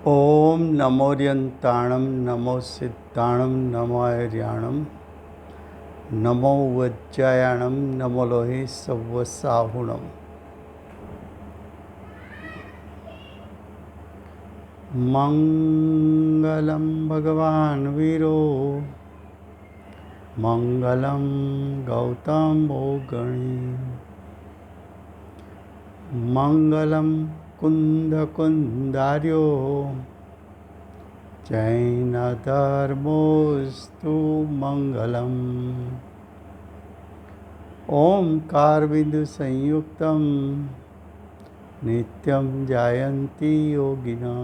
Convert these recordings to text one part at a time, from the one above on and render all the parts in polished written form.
ओम नमोर्यंताणं नमो सिद्धाणं नमो आर्याणं नमो वज्रायाणं नमो लोहि सव्वसाहुणम्। मंगलम भगवान वीरो मंगलम गौतमो गणी मंगलम कुंद कुंदार्यो जैन धर्मोस्तु मंगलम। ओंकार बिंदु संयुक्तम नित्यं जायन्ति योगिनः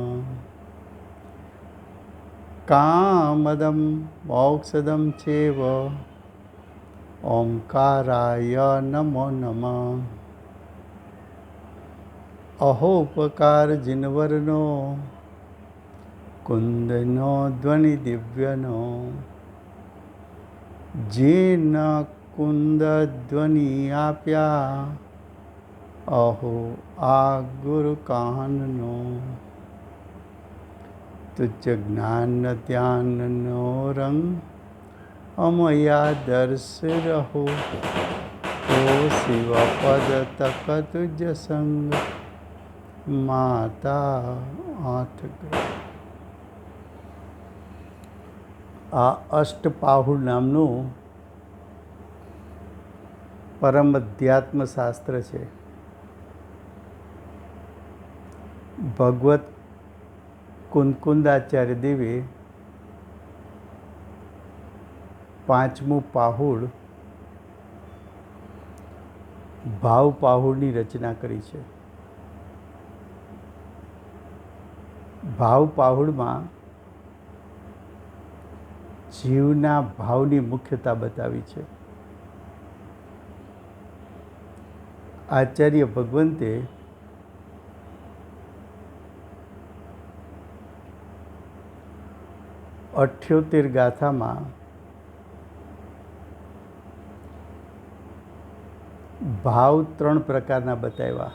कामदं मोक्षदं चैव ओंकाराय नमो नमः। अहोपकार जिनवरनो कुंदनो ध्वनि दिव्यनो जेन कुंद ध्वनि आप्या अहो आ गुरु काननो तुझ ज्ञान ध्यान नो रंग अमया दर्श रहो तो शिव पद तक तुझ संग माता आठ। आ अष्टपाहुड़ नामनु परम अध्यात्म शास्त्र है। भगवत कुंदकुंदाचार्य देवे पांचमू पाहुड़ भाव पाहुड़नी रचना करी है। भाव पाहुड़ में जीवना भावनी मुख्यता बतावी है। आचार्य भगवंते अठ्योतेर गाथा में भाव त्रण प्रकारना बताव्या।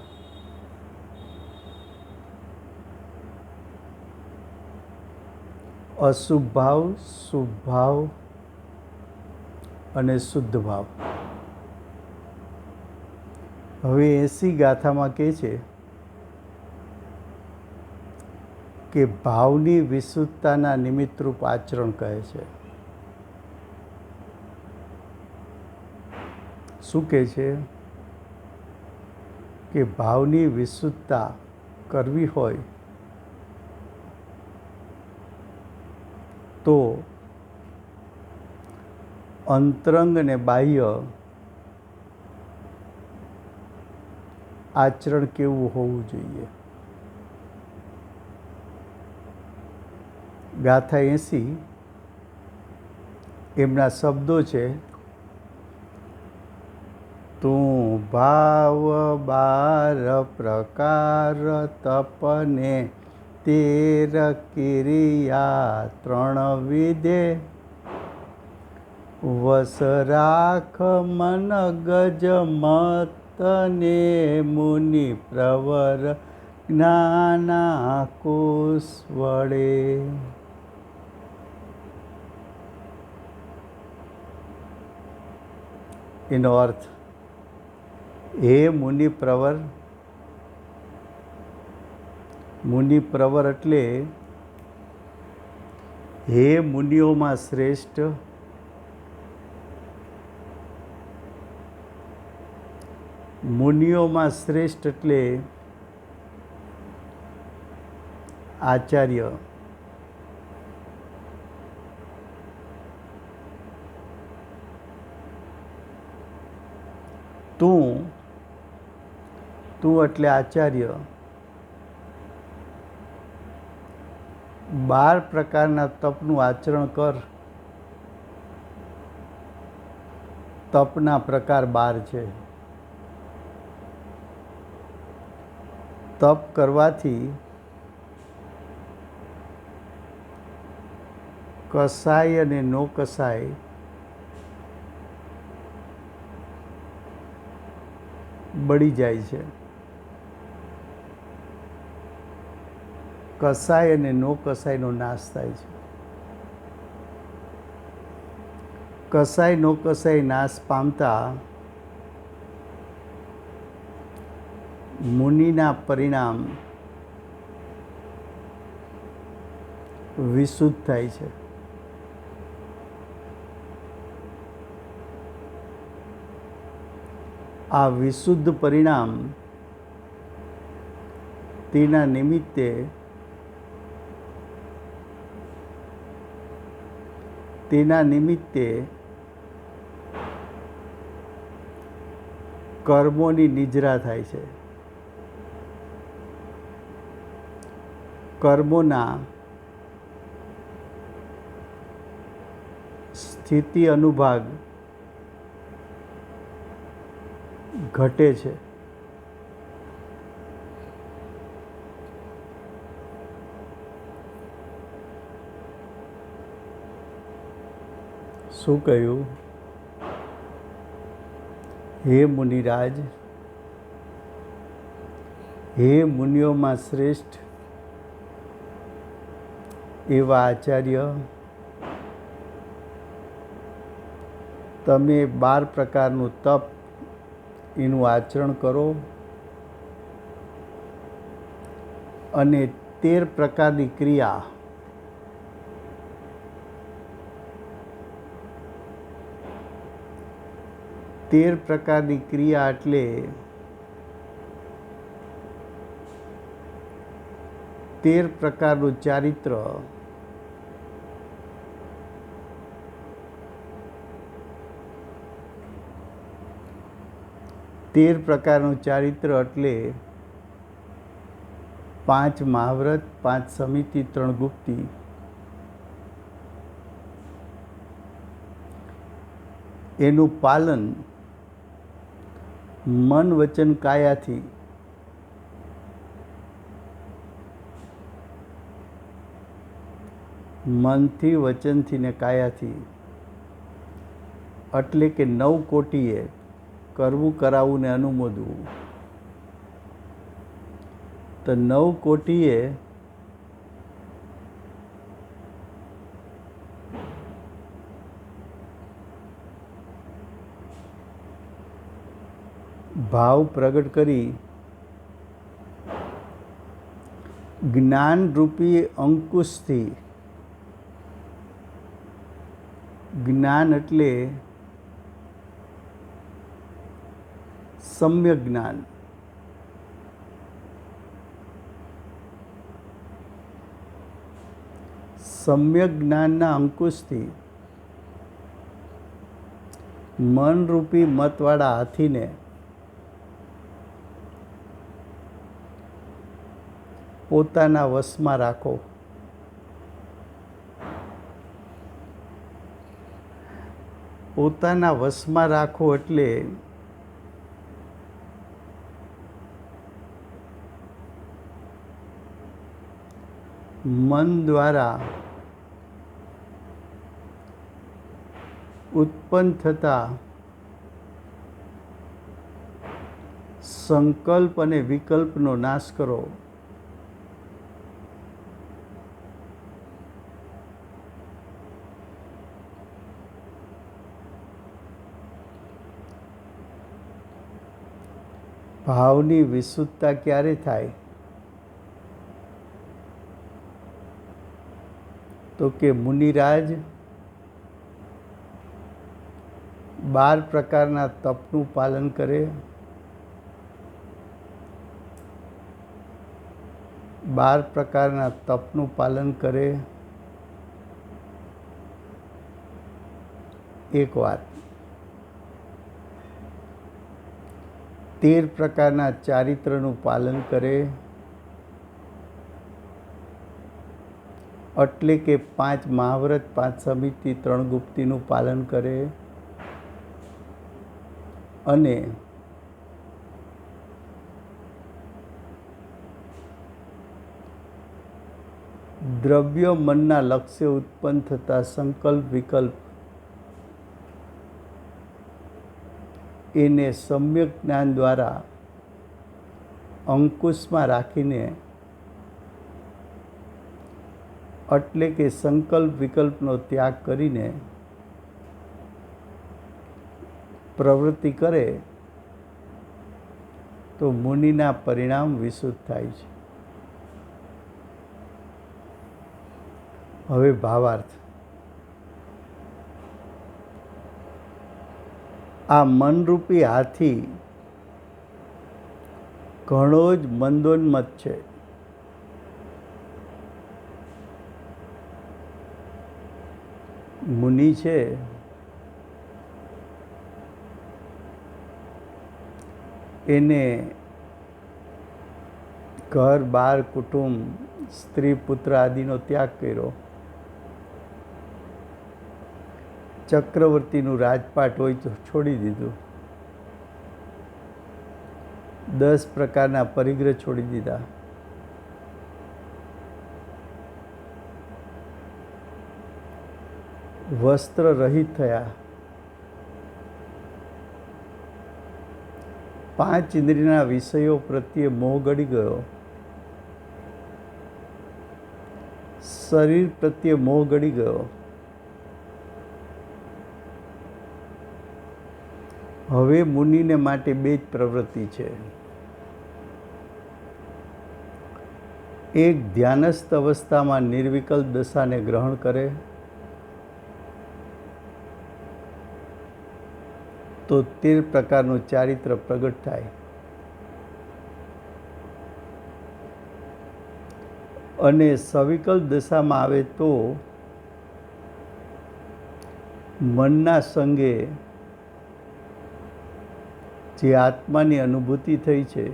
अशुभ भाव, शुभ भाव अने शुद्ध भाव। हवे 80 गाथा में कहे छे कि भावनी विशुद्धताना निमित्तरूप आचरण कहे छे। शुं कहे छे कि भावनी विशुद्धता करवी होय तो अंतरंग ने बाह्य आचरण केवुं होवुं जोईए। गाथा 80 एमना शब्दों छे। तू भाव 12 प्रकार तपने 13 क्रिया 3 विधे वस राख मन गज मत ने मुनि प्रवर ज्ञाना कोश वडे। एनो अर्थ हे मुनि प्रवर एटले हे मुनिओ में श्रेष्ठ, मुनिओ में श्रेष्ठ एटले आचार्य। तू एटले आचार्य 12 प्रकारना तपनु आचरण कर। तपना प्रकार 12 छे। तप करवाथी कसाय अने नो कसाय बળી જાય છે। કસાય અને નો કસાયનો નાશ થાય છે. કસાય નો કસાય નાશ પામતા મુનિના પરિણામ વિશુદ્ધ થાય છે. આ વિશુદ્ધ પરિણામ તેના નિમિત્તે કર્મોની નિજરા થાય છે. કર્મોના સ્થિતિ અનુભાગ ઘટે છે. શું કહ્યું? હે મુનિરાજ, હે મુનિઓમાં શ્રેષ્ઠ એવા આચાર્ય, તમે 12 પ્રકારનું તપ એનું આચરણ કરો અને 13 પ્રકારની ક્રિયા એટલે 13 પ્રકારનું ચારિત્ર એટલે 5 મહાવ્રત, 5 સમિતિ, 3 ગુપ્તિ, એનું પાલન મન વચન કાયાથી મનથી, વચનથી ને કાયાથી એટલે કે 9 કોટીએ કરવું, કરાવવું ને અનુમોદવું. તો 9 કોટીએ ભાવ પ્રગટ કરી જ્ઞાનરૂપી અંકુશથી, જ્ઞાન એટલે સમ્યક જ્ઞાન, સમ્યક જ્ઞાનના અંકુશથી મનરૂપી મતવાળા હાથીને પોતાના વશમાં રાખો. પોતાના વશમાં રાખો એટલે મન દ્વારા ઉત્પન્ન થતા સંકલ્પ અને વિકલ્પનો નાશ કરો. ભાવની વિશુદ્ધતા ક્યારે થાય? તો કે મુનિરાજ 12 પ્રકારના તપનું પાલન કરે, 12 પ્રકારના તપનું પાલન કરે. એક વાત, 13 પ્રકારના ચારિત્રનું પાલન કરે એટલે કે 5 મહાવ્રત, 5 સમિતિ, 3 ગુપ્તિનું પાલન કરે અને દ્રવ્ય મનના લક્ષ્ય ઉત્પન્ન થતા સંકલ્પ વિકલ્પ એને સમ્યક જ્ઞાન દ્વારા અંકુશમાં રાખીને એટલે કે સંકલ્પ વિકલ્પનો ત્યાગ કરીને પ્રવૃત્તિ કરે તો મુનિના પરિણામ વિશુદ્ધ થાય છે. હવે ભાવાર્થ. આ મનરૂપી હાથી ઘણો જ મંદોન્મત્ત છે. મુનિ છે એને ઘર બાર કુટુંબ સ્ત્રી પુત્ર આદિનો ત્યાગ કર્યો. ચક્રવર્તીનું રાજપાટ હોય તો છોડી દીધું. 10 પ્રકારના પરિગ્રહ છોડી દીધા. વસ્ત્ર રહિત થયા. 5 ઇન્દ્રિયના વિષયો પ્રત્યે મોહ ગળી ગયો. શરીર પ્રત્યે મોહ ગળી ગયો. હવે મુનિને માટે 2 જ પ્રવૃત્તિ છે. એક ધ્યાનસ્થ અવસ્થામાં નિર્વિકલ્પ દશાને ગ્રહણ કરે તો 13 પ્રકારનું ચારિત્ર પ્રગટ થાય. અને સવિકલ્પ દશામાં આવે તો મનના સંગે જે આત્માની અનુભૂતિ થઈ છે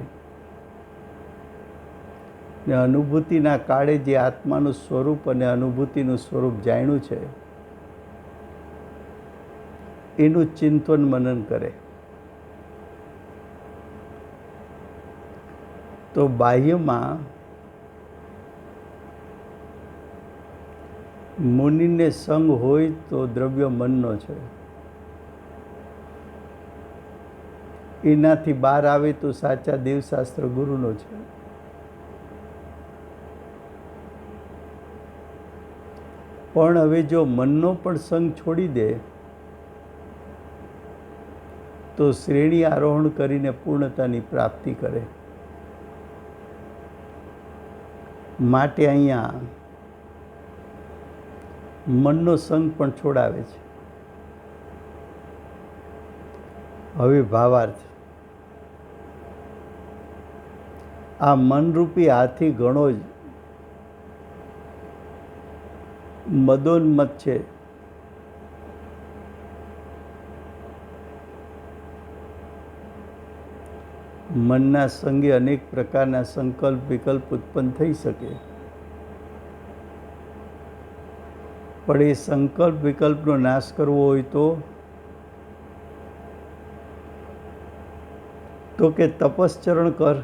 ને અનુભૂતિના કાળે જે આત્માનું સ્વરૂપ અને અનુભૂતિનું સ્વરૂપ જાણ્યું છે એનું ચિંતન મનન કરે તો બાહ્યમાં મુનિને સંગ હોય તો દ્રવ્ય મનનો છે. એનાથી બહાર આવે તો સાચા દેવશાસ્ત્ર ગુરુનો છે. પણ હવે જો મનનો પણ સંગ છોડી દે તો શ્રેણી આરોહણ કરીને પૂર્ણતાની પ્રાપ્તિ કરે. માટે અહીંયા મનનો સંગ પણ છોડાવે છે. હવે ભાવાર્થ. આ મનરૂપી હાથી ઘણો જ મદોન્મત્ત છે. મનના સંગે અનેક પ્રકારના સંકલ્પ વિકલ્પ ઉત્પન્ન થઈ શકે, પણ એ સંકલ્પ વિકલ્પનો નાશ કરવો હોય તો કે તપશ્ચરણ કર.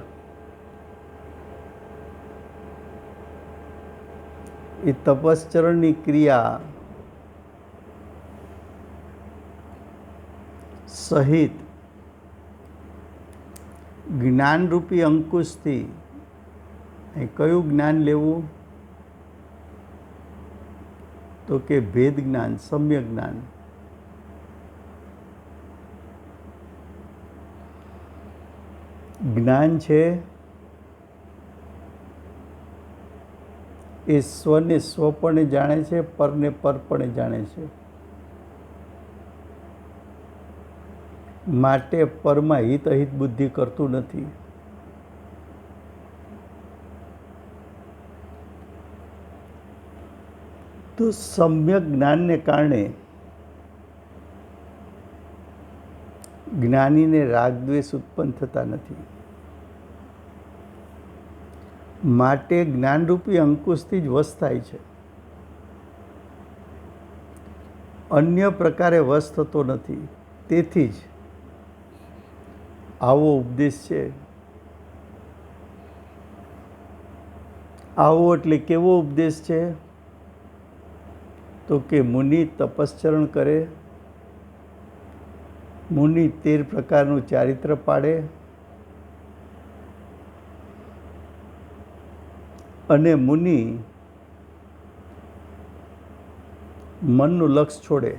એ તપશ્ચરણની ક્રિયા સહિત જ્ઞાનરૂપી અંકુશથી કયું જ્ઞાન લેવું તો કે ભેદ જ્ઞાન, સમ્યક જ્ઞાન. જ્ઞાન છે એ સ્વને સ્વપણે જાણે છે, પરને પરપણે જાણે છે. માટે પરમાં હિત અહિત બુદ્ધિ કરતું નથી. તો સમ્યક જ્ઞાનને કારણે જ્ઞાનીને રાગદ્વેષ ઉત્પન્ન થતા નથી. માટે જ્ઞાનરૂપી અંકુશથી જ વશ થાય છે. અન્ય પ્રકારે વશ થતો નથી. તેથી જ આવો ઉપદેશ છે. આવો એટલે કેવો ઉપદેશ છે તો કે મુનિ તપશ્ચરણ કરે, મુનિ 13 પ્રકારનું ચારિત્ર પાડે અને મુનિ મનનું લક્ષ છોડે.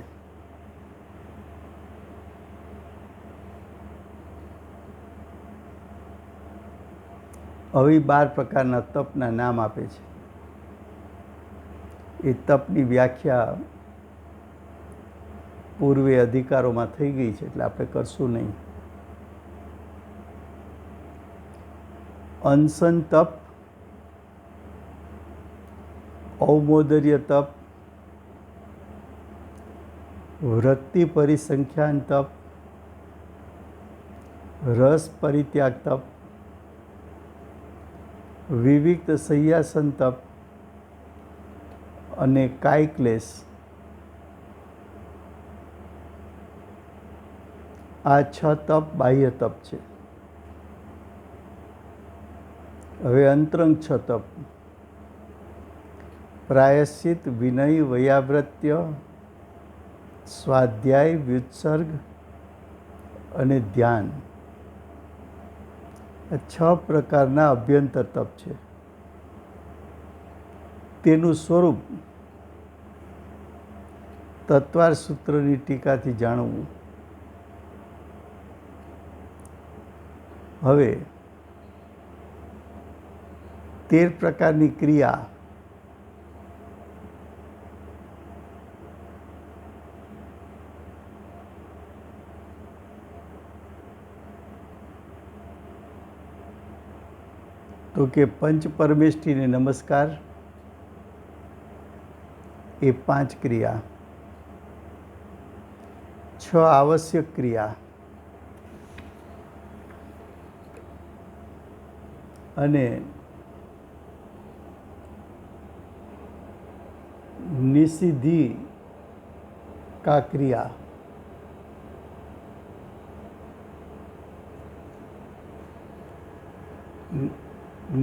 આવી 12 પ્રકારના તપના નામ આપે છે. એ તપની વ્યાખ્યા પૂર્વે અધિકારોમાં થઈ ગઈ છે, એટલે આપણે કરશું નહીં. અનશન તપ, ઔમોદર્ય તપ, વૃત્તિ પરિસંખ્યાન તપ, રસ પરિત્યાગ તપ, વિવિક્ત સંયાસન તપ અને કાયક્લેશ. આ 6 તપ બાહ્ય તપ છે. હવે અંતરંગ 6 તપ: પ્રાયશ્ચિત, વિનય, વૈયાવ્રત્ય, સ્વાધ્યાય, વ્યુત્સર્ગ અને ધ્યાન. આ 6 પ્રકારના અભ્યંતર તપ છે. તેનું સ્વરૂપ તત્વાર સૂત્રની ટીકાથી જાણવું. હવે 13 પ્રકારની ક્રિયા તો કે પંચ પરમેષ્ઠીને નમસ્કાર, એ 5 ક્રિયા. 6 આવશ્યક ક્રિયા અને નિષિદ્ધિ કા ક્રિયા.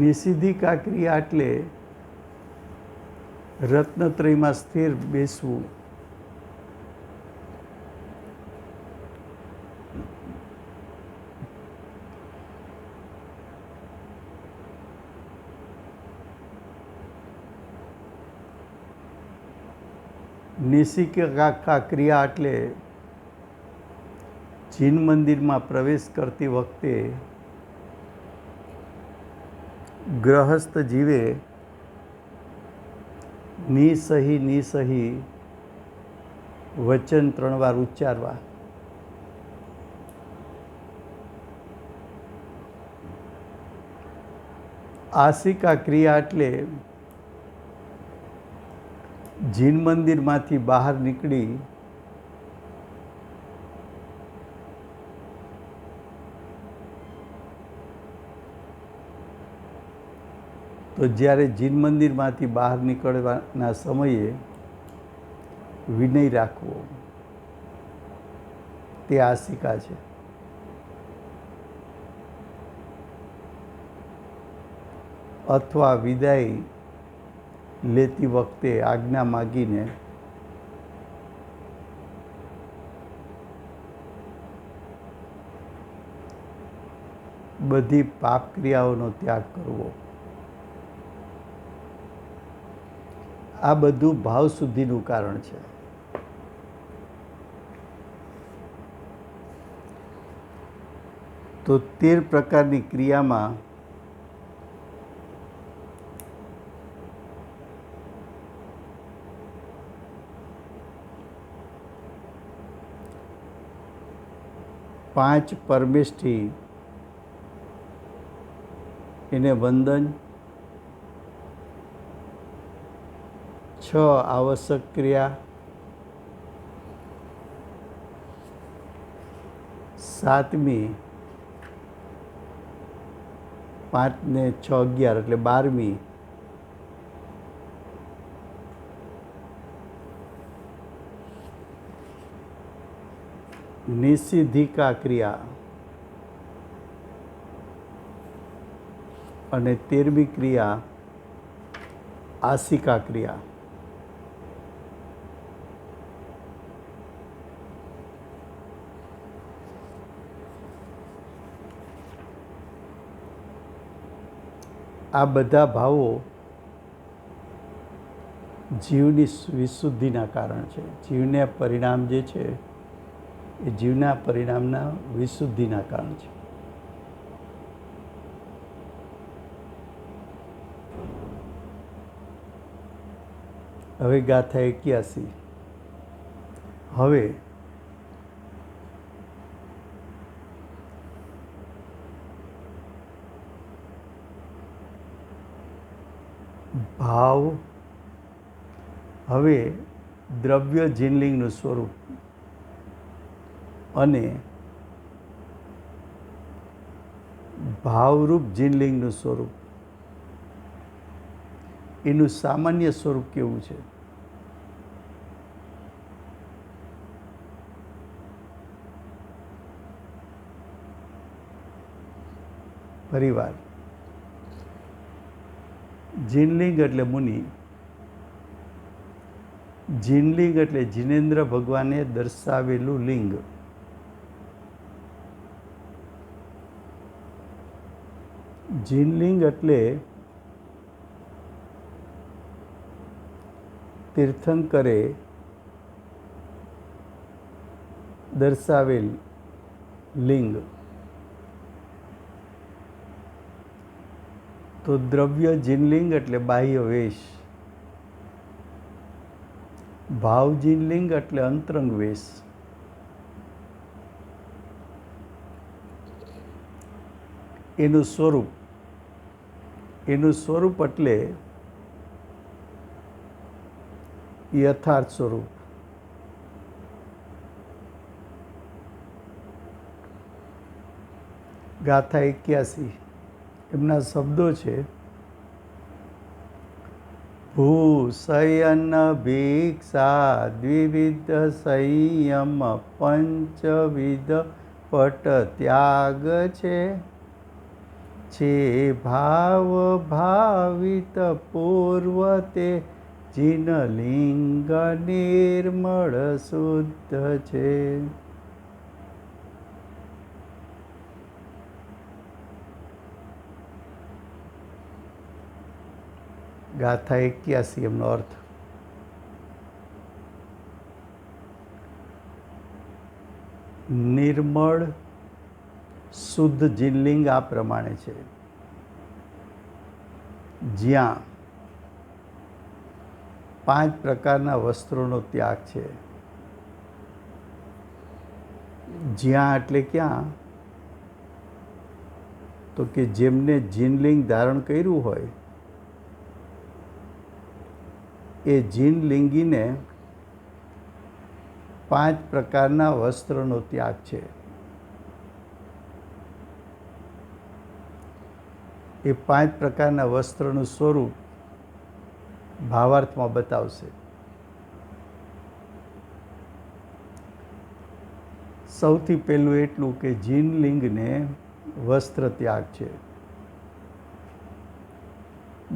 નિષિદ્ધિ કા ક્રિયા એટલે રત્નત્રયમાં સ્થિર બેસવું. નિષિદ્ધિ કા ક્રિયા એટલે જીન મંદિરમાં પ્રવેશ કરતી વખતે ગ્રહસ્થ જીવે નિસહી નિસહી વચન 3 વાર ઉચ્ચારવા. આસિકા ક્રિયા એટલે જીન મંદિરમાંથી બહાર નીકળી તો જ્યારે જીન મંદિરમાંથી બહાર નીકળવાના સમયે વિનય રાખવો, તે આસિકા છે. અથવા વિદાય લેતી વખતે આજ્ઞા માગીને બધી પાપ ક્રિયાઓનો ત્યાગ કરવો. આ બધું ભાવ શુદ્ધિનું કારણ છે. તો 13 પ્રકારની ક્રિયામાં પાંચ પરમેષ્ઠી એને વંદન, 6 આવશ્યક ક્રિયા, 7મી 5 ને 6 11 એટલે 12મી નિષિદ્ધિકા ક્રિયા અને 13મી ક્રિયા આસિકા ક્રિયા. આ બધા ભાવો જીવની વિશુદ્ધિના કારણ છે. જીવને પરિણામ જે છે એ જીવના પરિણામના વિશુદ્ધિના કારણ છે. હવે ગાથા 81. હવે ભાવ, હવે દ્રવ્ય જીનલિંગનું સ્વરૂપ અને ભાવરૂપ જીનલિંગનું સ્વરૂપ, એનું સામાન્ય સ્વરૂપ કેવું છે? પરિવાર. જીનલિંગ એટલે મુનિ. જીનલિંગ એટલે જીનેન્દ્ર ભગવાને દર્શાવેલું લિંગ. જીનલિંગ એટલે તીર્થંકરે દર્શાવેલ લિંગ. તો દ્રવ્ય જીનલિંગ એટલે બાહ્ય વેશ. ભાવ જીનલિંગ એટલે અંતરંગ વેશ. એનું સ્વરૂપ, એનું સ્વરૂપ એટલે યથાર્થ સ્વરૂપ. ગાથા 81. એમના શબ્દો છે: ભૂશયન ભિક્ષા દ્વિવિધ સંયમ પંચવિધ પટ ત્યાગ છે ભાવ ભાવિત પૂર્વતે જીનલિંગ નિર્મળ શુદ્ધ છે. ગાથા 81 એમનો અર્થ: નિર્મળ શુદ્ધ જીનલિંગ આ પ્રમાણે છે: જ્યાં 5 પ્રકારના વસ્ત્રોનો ત્યાગ છે. જ્યાં એટલે ક્યાં? તો કે જેમને જીનલિંગ ધારણ કર્યું હોય એ જીનલિંગીને 5 પ્રકારના વસ્ત્રનો ત્યાગ છે. એ 5 પ્રકારના વસ્ત્રનું સ્વરૂપ ભાવાર્થમાં બતાવશે. સૌથી પહેલું એટલું કે જીનલિંગને વસ્ત્ર ત્યાગ છે.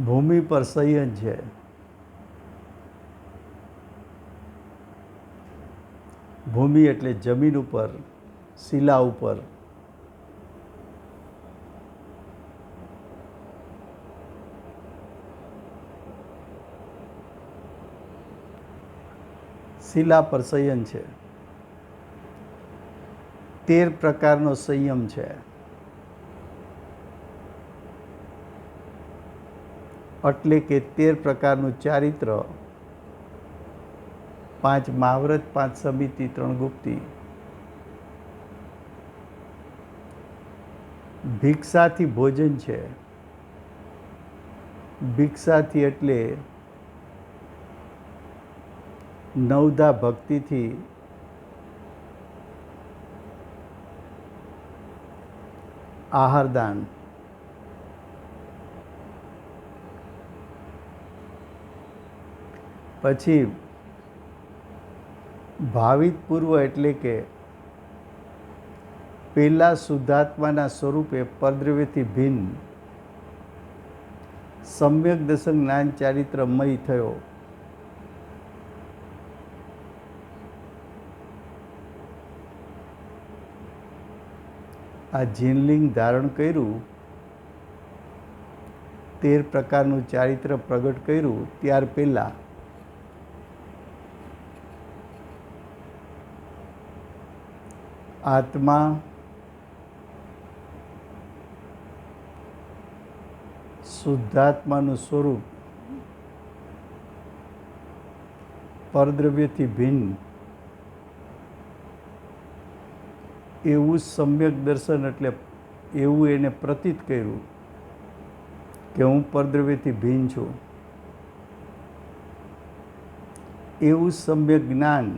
ભૂમિ પર શયન છે. ભૂમિ એટલે જમીન ઉપર, શિલા ઉપર. શિલા પર શયન છે. 13 પ્રકારનો સંયમ છે. એટલે કે 13 પ્રકારનું ચારિત્ર: 5 મહાવ્રત, 5 સમિતિ, 3 ગુપ્તી. ભિક્ષાથી ભોજન છે. ભિક્ષાથી એટલે નવધા ભક્તિથી આહારદાન. પછી ભાવિત પૂર્વ એટલે કે પેલા શુદ્ધાત્માના સ્વરૂપે પરદ્રવ્યથી ભિન્ન સમ્યક દર્શન જ્ઞાન ચારિત્રમય થયો. આ જીનલિંગ ધારણ કર્યું, 13 પ્રકારનું ચારિત્ર પ્રગટ કર્યું ત્યાર પહેલાં આત્મા શુદ્ધાત્માનું સ્વરૂપ પરદ્રવ્યથી ભિન્ન એવું સમ્યક દર્શન એટલે એવું એને પ્રતીત કર્યું કે હું પરદ્રવ્યથી ભિન્ન છું. એવું સમ્યક જ્ઞાન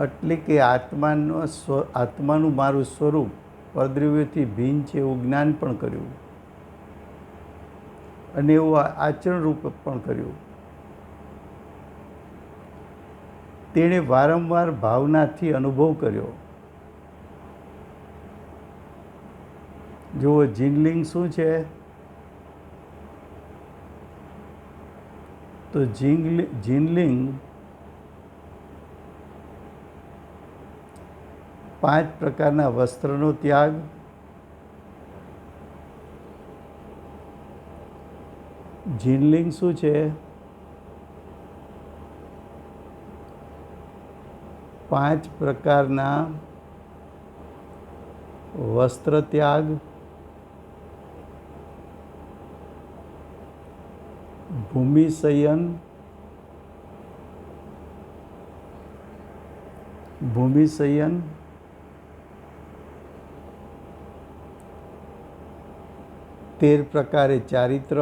એટલે કે આત્માનું મારું સ્વરૂપ પરદ્રવ્યથી ભિન્ન છે એવું જ્ઞાન પણ કર્યું અને એવું આચરણ રૂપ પણ કર્યું. તેણે વારંવાર ભાવનાથી અનુભવ કર્યો. જુઓ, જીનલિંગ શું છે? તો જીનલિંગ 5 પ્રકારના વસ્ત્રનો ત્યાગ, જીનલિંગ શું છે? 5 પ્રકારના વસ્ત્ર ત્યાગ, ભૂમિશયન, ભૂમિશયન, 13 પ્રકારે ચારિત્ર,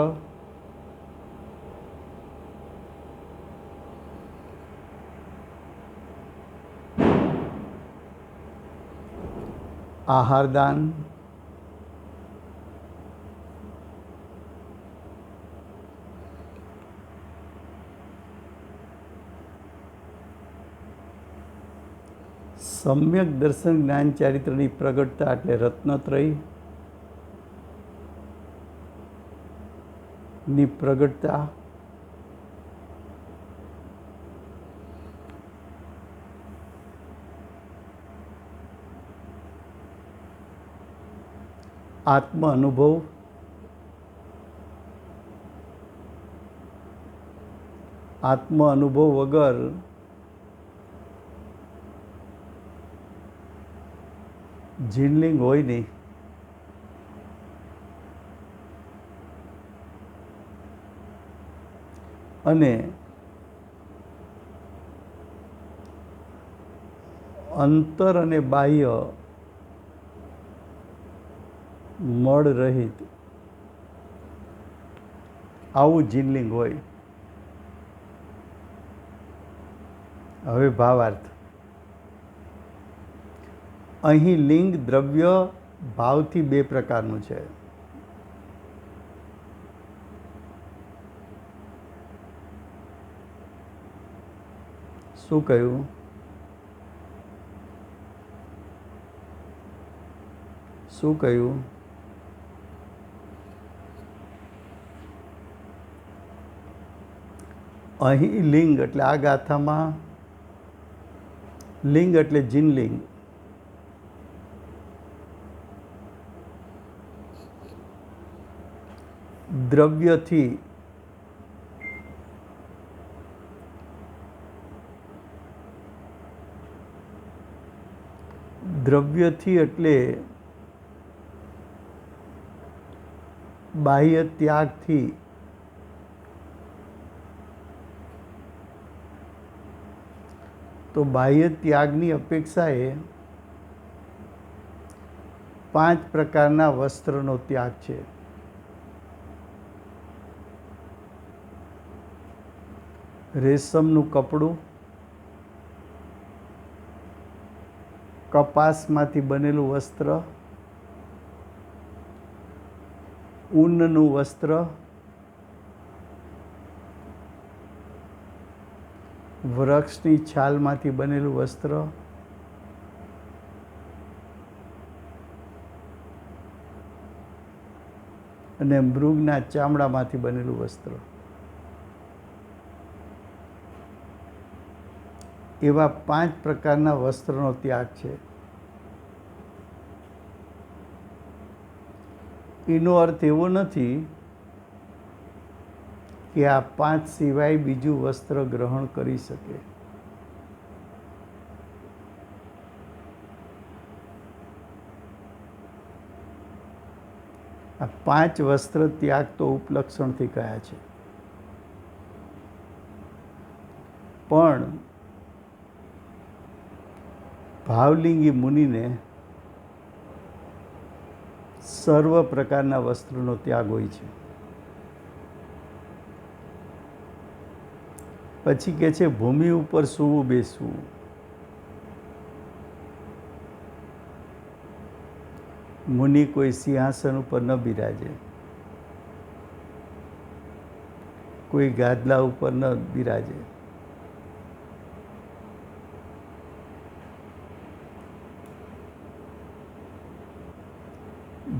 આહારદાન, સમ્યક દર્શન જ્ઞાન ચારિત્રની પ્રગટતા એટલે રત્નત્રય ની પ્રગટતા, આત્મ અનુભવ, આત્મ અનુભવ વગર જીનલિંગ હોય નહીં. અને અંતર અને બાહ્ય મળ રહિત આવું જીનલિંગ હોય. હવે ભાવાર્થ. અહીં લિંગ દ્રવ્ય ભાવથી 2 પ્રકારનું છે. શું કહ્યું? શું કહ્યું? અહીં લિંગ એટલે આ ગાથામાં લિંગ એટલે જીનલિંગ. દ્રવ્યથી એટલે બાહ્ય ત્યાગથી તો બાહ્ય ત્યાગની અપેક્ષાએ 5 પ્રકારના વસ્ત્રનો ત્યાગ છે. રેશમનું કપડું, કપાસમાંથી બનેલું વસ્ત્ર, ઊનનું વસ્ત્ર, વૃક્ષની છાલમાંથી બનેલું વસ્ત્ર, અને મૃગના ચામડામાંથી બનેલું વસ્ત્ર. એવા 5 પ્રકારના વસ્ત્રનો ત્યાગ છે. એનો અર્થ એવો નથી કે આ 5 સિવાય બીજું વસ્ત્ર ગ્રહણ કરી શકે. આ 5 વસ્ત્ર ત્યાગ તો ઉપલક્ષણથી કયા છે, પણ ભાવલિંગી મુનિને સર્વ પ્રકારના વસ્ત્રનો ત્યાગ હોય છે. પછી કહે છે ભૂમિ ઉપર સૂવું બેસવું. મુનિ કોઈ સિંહાસન ઉપર ન બિરાજે, કોઈ ગાદલા ઉપર ન બિરાજે.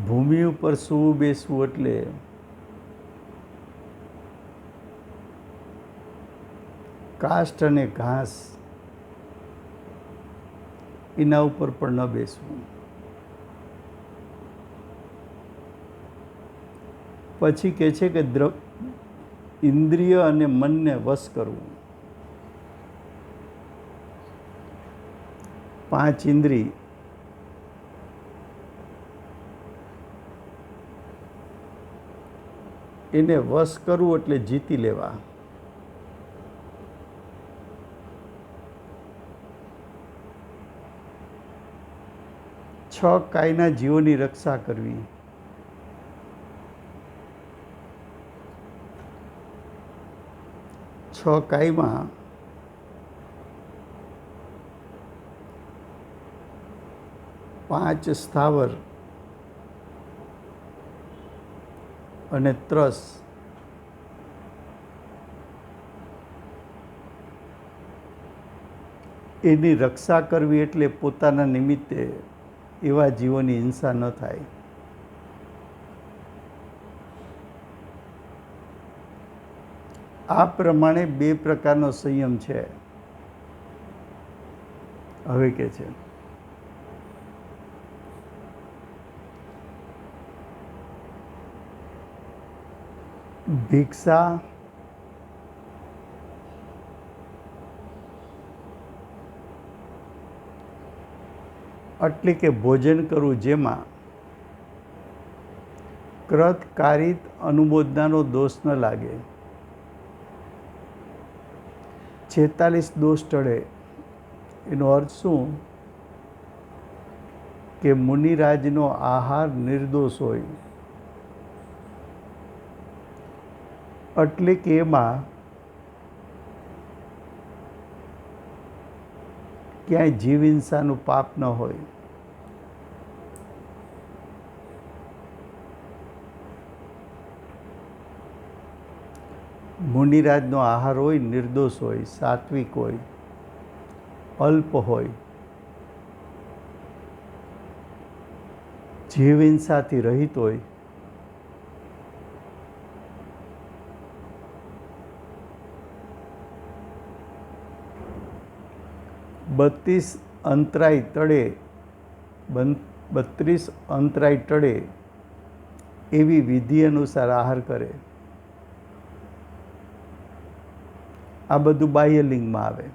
ભૂમિ ઉપર સૂવું બેસવું એટલે કાષ્ઠ અને ઘાસ એના ઉપર પણ ન બેસવું. પછી કહે છે કે ઇન્દ્રિય અને મનને વશ કરવું. 5 ઇન્દ્રિય એને વશ કરવું એટલે જીતી લેવા. છ કાયના જીવોની રક્ષા કરવી. છ કાયમાં પાંચ સ્થાવર અને ત્રસ એની રક્ષા કરવી એટલે પોતાના નિમિત્તે એવા જીવોની હિંસા ન થાય. આ પ્રમાણે 2 પ્રકારનો સંયમ છે. હવે કે છે ભિક્ષા એટલે કે ભોજન કરવું જેમાં ક્રત કારિત અનુમોદનાનો દોષ ન લાગે. 46 દોષ ટળે. એનો અર્થ શું કે મુનિરાજનો આહાર નિર્દોષ હોય, એટલે કે એમાં ક્યાંય જીવ હિંસાનું પાપ ન હોય. મુનિરાજનો આહાર હોય નિર્દોષ હોય, સાત્વિક હોય, અલ્પ હોય, જીવ હિંસાથી રહિત હોય. બત્રીસ અંતરાય ટળે એવી વિધિ અનુસાર આહાર કરે. આ બધું બાહ્યલિંગમાં આવે.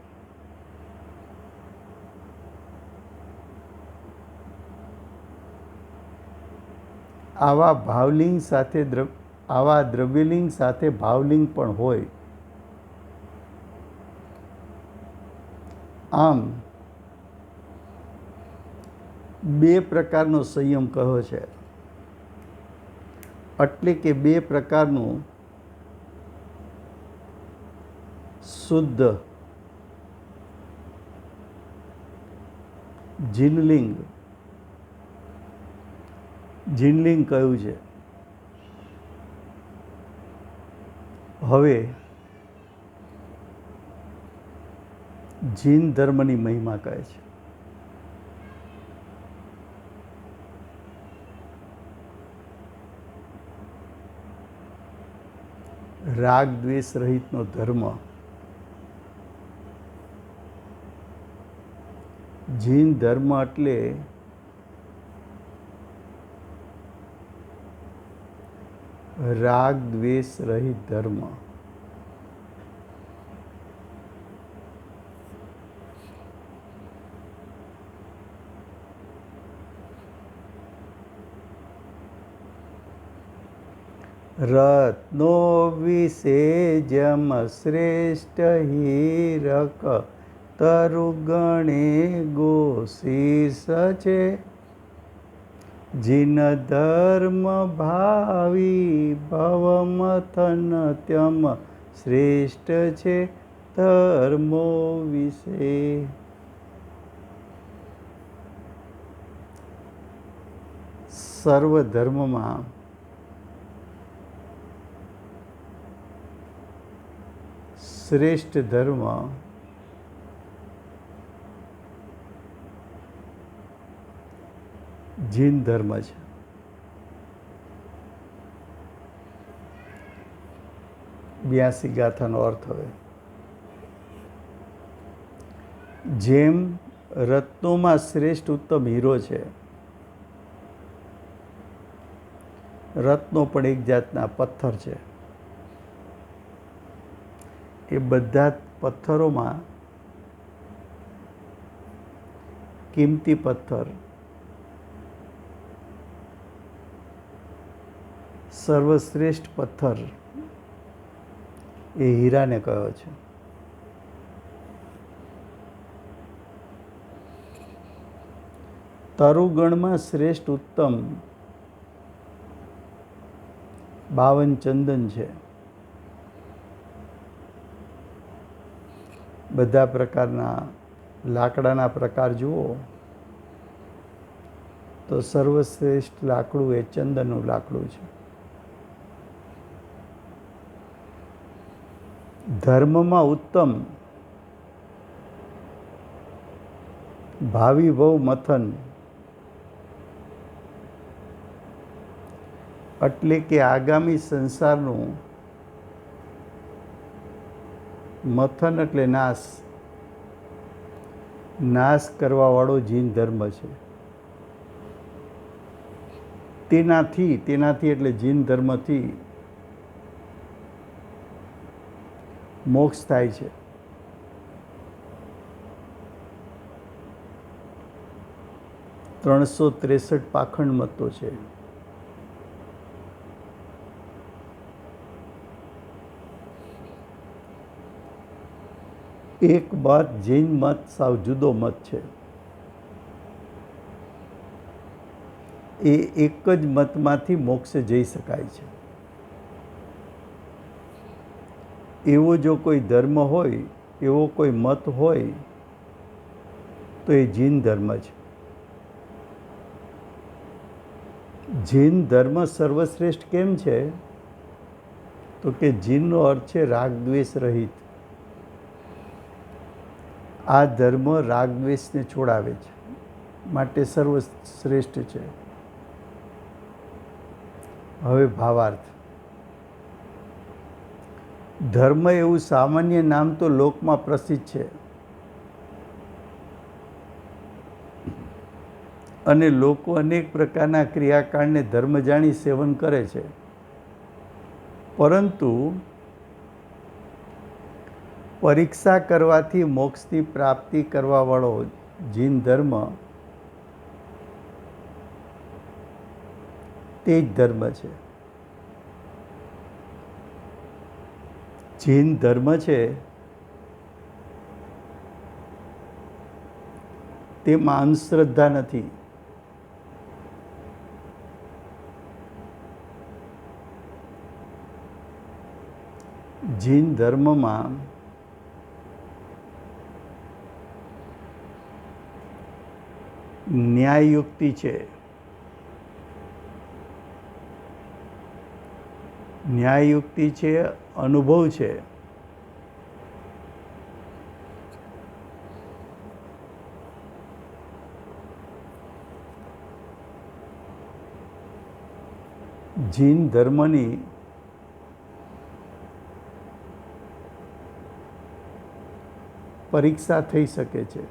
આવા દ્રવ્યલિંગ સાથે ભાવલિંગ પણ હોય. આમ 2 પ્રકારનો સંયમ કહ્યો છે, એટલે કે 2 પ્રકારનું શુદ્ધ જીનલિંગ કહ્યું છે. હવે જીન ધર્મની મહિમા કહે છે. રાગ દ્વેષ રહિતનો ધર્મ. જીન ધર્મ એટલે રાગ દ્વેષ રહિત ધર્મ. રત્નો વિસેજમ શ્રેષ્ઠ હીરક તરુગણે ગોશીર્ષ છે. જીન ધર્મ ભાવી ભવમથન ત્યમ શ્રેષ્ઠ છે ધર્મો વિશે. સર્વ ધર્મમાં શ્રેષ્ઠ ધર્મ જૈન ધર્મ છે. બ્યાસી ગાથાનો અર્થ હવે. જેમ રત્નોમાં શ્રેષ્ઠ ઉત્તમ હીરો છે, રત્નો પણ એક જાતના પથ્થર છે. એ બધા પથ્થરોમાં કિંમતી પથ્થર સર્વશ્રેષ્ઠ પથ્થર એ હીરાને કહ્યો છે. તરુગણમાં શ્રેષ્ઠ ઉત્તમ 52 ચંદન છે. બધા પ્રકારના લાકડાના પ્રકાર જુઓ તો સર્વશ્રેષ્ઠ લાકડું એ ચંદનનું લાકડું છે. ધર્મમાં ઉત્તમ ભાવિ ભવ મથન એટલે કે આગામી સંસારનું મથન એટલે નાશ કરવાવાળો જૈન ધર્મ છે. તેનાથી એટલે જૈન ધર્મથી મોક્ષ થાય છે. ત્રણસો 63 પાખંડ મતો છે. એક મત જૈન મત સાવ જુદો મત છે. એ એક જ મતમાંથી મોક્ષે જઈ શકાય છે. એવો જો કોઈ ધર્મ હોય, એવો કોઈ મત હોય તો એ જૈન ધર્મ છે. જૈન ધર્મ સર્વશ્રેષ્ઠ કેમ છે? તો કે જૈનનો અર્થ છે રાગ દ્વેષ રહિત. આ ધર્મ રાગ દ્વેષને છોડાવે છે, માટે સર્વશ્રેષ્ઠ છે. હવે ભાવાર્થ. ધર્મ એવું સામાન્ય નામ તો લોકમાં પ્રસિદ્ધ છે અને લોકો અનેક પ્રકારના ક્રિયાકાંડને ધર્મ જાણી સેવન કરે છે, પરંતુ પરીક્ષા કરવાથી મોક્ષની પ્રાપ્તિ કરવાવાળો જૈન ધર્મ તે જ ધર્મ છે. જૈન ધર્મ છે તેમાં અંધશ્રદ્ધા નથી. જૈન ધર્મમાં ન્યાયયુક્તિ છે. ન્યાયયુક્તિ છે, અનુભવ છે. જૈન ધર્મની પરીક્ષા થઈ શકે છે.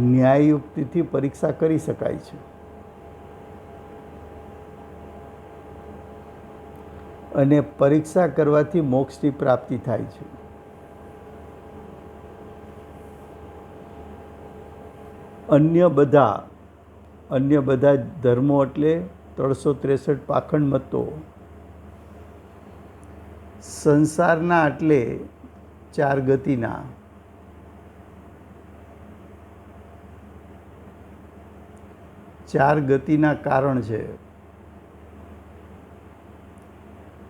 ન્યાયયુક્તિથી પરીક્ષા કરી શકાય છે અને પરીક્ષા કરવાથી મોક્ષની પ્રાપ્તિ થાય છે. અન્ય બધા ધર્મો એટલે 363 પાખંડ મતો, સંસારના એટલે 4 ગતિના, કારણ છે.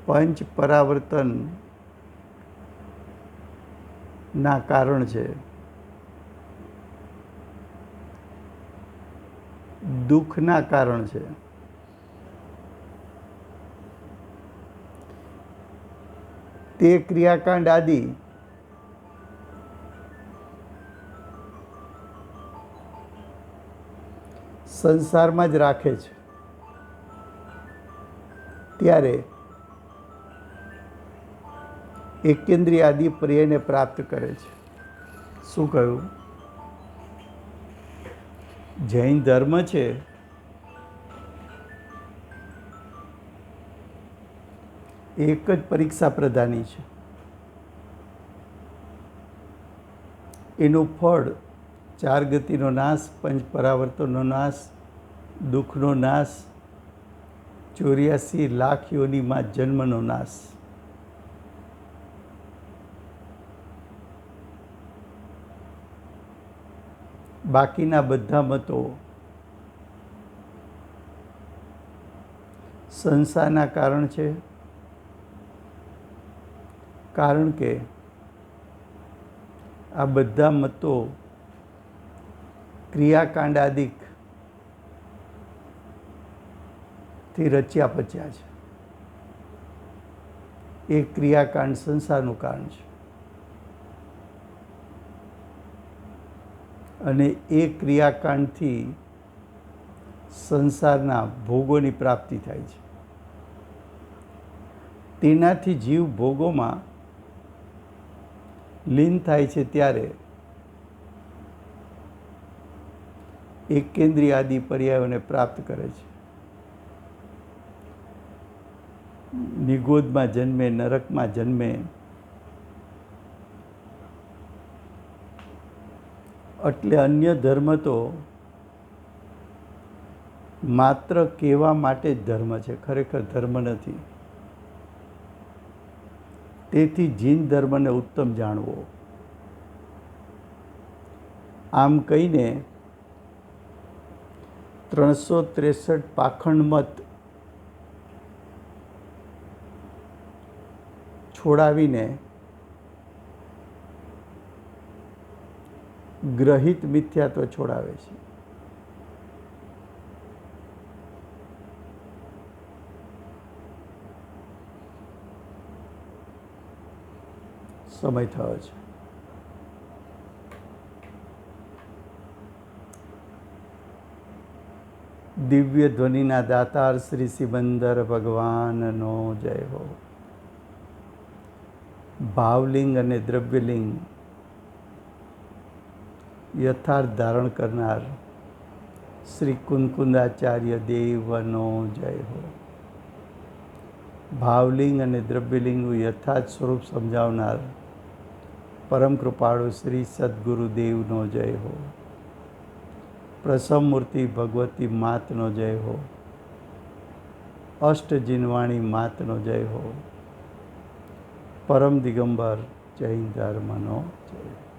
પંચ પરાવર્તન ના કારણ છે. દુઃખના કારણ છે. તે ક્રિયાકાંડ આદિ સંસારમાં જ રાખે છે. ત્યારે એકેન્દ્રિય આદિ પર્યાયને પ્રાપ્ત કરે છે. શું કહ્યું? જૈન ધર્મ છે એક જ પરીક્ષા પ્રધાની છે. એનું ફળ 4 ગતિનો નાશ, પંચ પરાવર્તનનો નાશ, દુઃખનો નાશ, 84 લાખ યોનિમાં જન્મનો નાશ. બાકીના બધા મતો સંસારના કારણ છે. કારણ કે આ બધા મતો ક્રિયાકાંડાદિક થી રચ્યા પચ્યા છે. એ ક્રિયાકાંડ સંસારનું કારણ છે અને એ ક્રિયાકાંડથી સંસારના ભોગોની પ્રાપ્તિ થાય છે. તેનાથી જીવ ભોગોમાં લીન થાય છે ત્યારે એકેન્દ્રિય આદિ પર્યાયોને પ્રાપ્ત કરે છે. નિગોદમાં જન્મે, નરકમાં જન્મે, એટલે અન્ય ધર્મ તો માત્ર કહેવા માટે જ ધર્મ છે, ખરેખર ધર્મ નથી. તેથી જૈન ધર્મને ઉત્તમ જાણવો. આમ કહીને 363 પાખંડ મત છોડાવીને ગ્રહિત મિથ્યાત્વ છોડાવે છે. સમય થયો છે. દિવ્ય ધ્વનિના દાતાર શ્રી સિમંદર ભગવાનનો જય હો. ભાવલિંગ અને દ્રવ્યલિંગ યથાર્થ ધારણ કરનાર શ્રી કુંકુંદાચાર્ય દેવનો જય હો. ભાવલિંગ અને દ્રવ્યલિંગનું યથાર્થ સ્વરૂપ સમજાવનાર પરમ કૃપાળુ શ્રી સદગુરુદેવનો જય હો. પ્રસમ મૂર્તિ ભગવતી માતનો જય હો. અષ્ટ જીનવાણી માતનો જય હો. પરમ દિગંબર જૈન ધર્મનો જય હો.